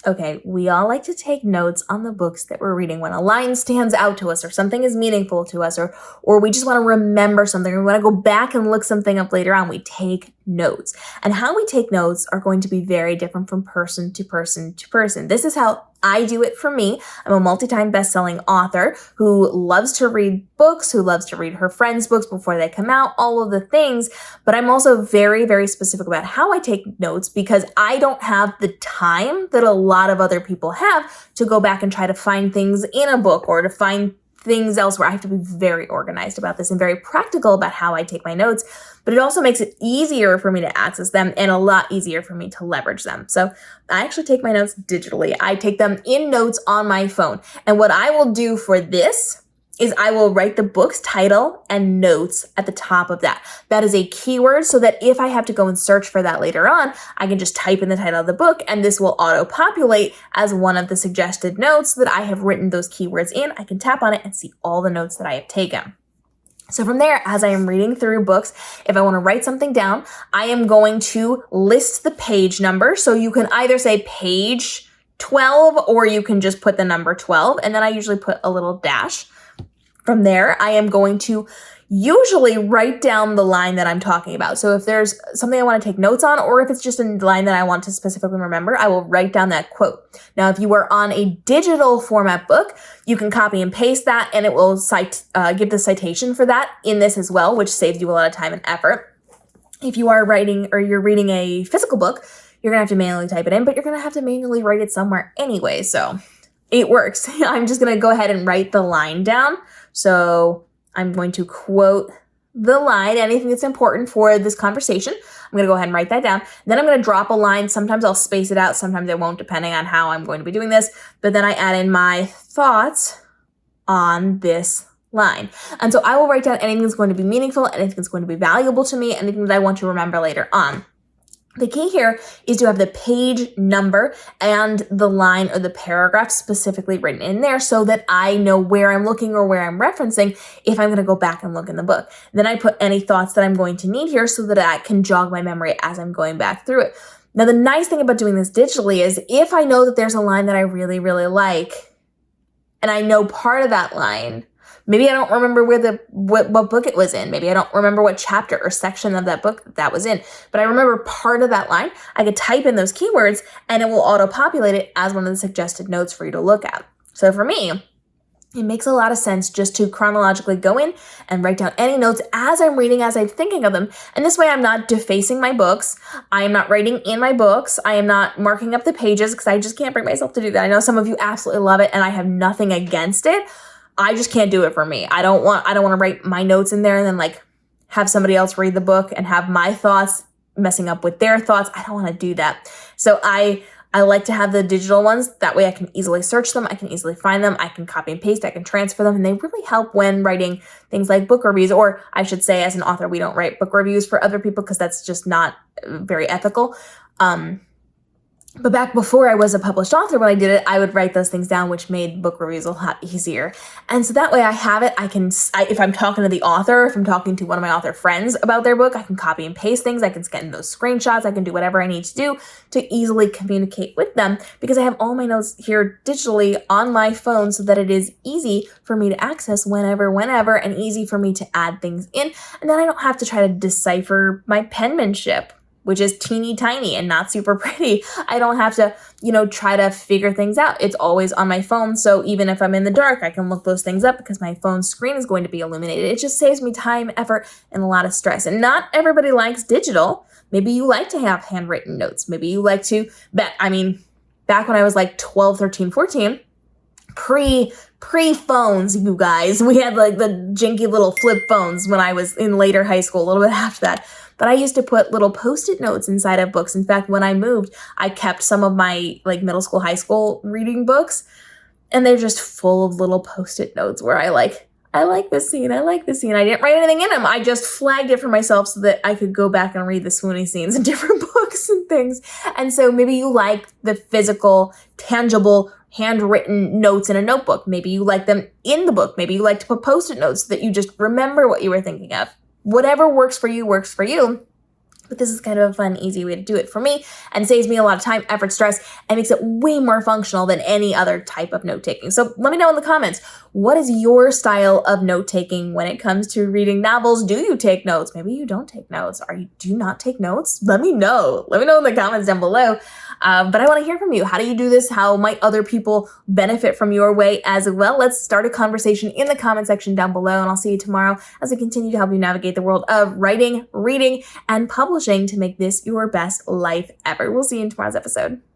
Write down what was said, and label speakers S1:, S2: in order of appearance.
S1: Okay, we all like to take notes on the books that we're reading when a line stands out to us or something is meaningful to us or we just want to remember something or we want to go back and look something up later on. We take notes. And how we take notes are going to be very different from person to person to person. This is how I do it for me. I'm a multi-time best-selling author who loves to read books, who loves to read her friends' books before they come out, all of the things. But I'm also very, very specific about how I take notes because I don't have the time that a lot of other people have to go back and try to find things in a book or to find things elsewhere. I have to be very organized about this and very practical about how I take my notes, but it also makes it easier for me to access them and a lot easier for me to leverage them. So I actually take my notes digitally. I take them in notes on my phone. And what I will do for this is I will write the book's title and notes at the top of that. That is a keyword so that if I have to go and search for that later on, I can just type in the title of the book and this will auto-populate as one of the suggested notes that I have written those keywords in. I can tap on it and see all the notes that I have taken. So from there, as I am reading through books, if I want to write something down, I am going to list the page number. So you can either say page 12 or you can just put the number 12. And then I usually put a little dash. From there, I am going to usually write down the line that I'm talking about. So if there's something I want to take notes on, or if it's just a line that I want to specifically remember, I will write down that quote. Now, if you are on a digital format book, you can copy and paste that and it will give the citation for that in this as well, which saves you a lot of time and effort. If you are writing or you're reading a physical book, you're going to have to manually type it in, but you're going to have to manually write it somewhere anyway. So it works. I'm just going to go ahead and write the line down. So I'm going to quote the line, anything that's important for this conversation. I'm going to go ahead and write that down. Then I'm going to drop a line. Sometimes I'll space it out. Sometimes I won't, depending on how I'm going to be doing this. But then I add in my thoughts on this line. And so I will write down anything that's going to be meaningful, anything that's going to be valuable to me, anything that I want to remember later on. The key here is to have the page number and the line or the paragraph specifically written in there so that I know where I'm looking or where I'm referencing if I'm going to go back and look in the book. Then I put any thoughts that I'm going to need here so that I can jog my memory as I'm going back through it. Now, the nice thing about doing this digitally is if I know that there's a line that I really, really like and I know part of that line, maybe I don't remember what book it was in. Maybe I don't remember what chapter or section of that book that was in. But I remember part of that line. I could type in those keywords and it will auto-populate it as one of the suggested notes for you to look at. So for me, it makes a lot of sense just to chronologically go in and write down any notes as I'm reading, as I'm thinking of them. And this way I'm not defacing my books. I am not writing in my books. I am not marking up the pages because I just can't bring myself to do that. I know some of you absolutely love it and I have nothing against it. I just can't do it for me. I don't want to write my notes in there and then like have somebody else read the book and have my thoughts messing up with their thoughts. I don't want to do that. So I like to have the digital ones. That way I can easily search them. I can easily find them. I can copy and paste. I can transfer them. And they really help when writing things like book reviews, or I should say as an author, we don't write book reviews for other people because that's just not very ethical. But back before I was a published author, when I did it, I would write those things down, which made book reviews a lot easier. And so that way I have it. If I'm talking to the author, if I'm talking to one of my author friends about their book, I can copy and paste things. I can scan those screenshots. I can do whatever I need to do to easily communicate with them because I have all my notes here digitally on my phone so that it is easy for me to access whenever, and easy for me to add things in. And then I don't have to try to decipher my penmanship, which is teeny tiny and not super pretty. I don't have to, try to figure things out. It's always on my phone. So even if I'm in the dark, I can look those things up because my phone screen is going to be illuminated. It just saves me time, effort, and a lot of stress. And not everybody likes digital. Maybe you like to have handwritten notes. Maybe you like to, back when I was like 12, 13, 14, pre-phones, you guys, we had like the janky little flip phones when I was in later high school, a little bit after that. But I used to put little Post-it notes inside of books. In fact, when I moved, I kept some of my like middle school, high school reading books, and they're just full of little Post-it notes where I like this scene. I like this scene. I didn't write anything in them. I just flagged it for myself so that I could go back and read the swoony scenes in different books and things. And so maybe you like the physical, tangible, handwritten notes in a notebook. Maybe you like them in the book. Maybe you like to put Post-it notes so that you just remember what you were thinking of. Whatever works for you works for you. But this is kind of a fun, easy way to do it for me and saves me a lot of time, effort, stress, and makes it way more functional than any other type of note-taking. So let me know in the comments, what is your style of note-taking when it comes to reading novels? Do you take notes? Maybe you don't take notes. Do you not take notes? Let me know. Let me know in the comments down below. But I want to hear from you. How do you do this? How might other people benefit from your way as well? Let's start a conversation in the comment section down below, and I'll see you tomorrow as we continue to help you navigate the world of writing, reading, and publishing to make this your best life ever. We'll see you in tomorrow's episode.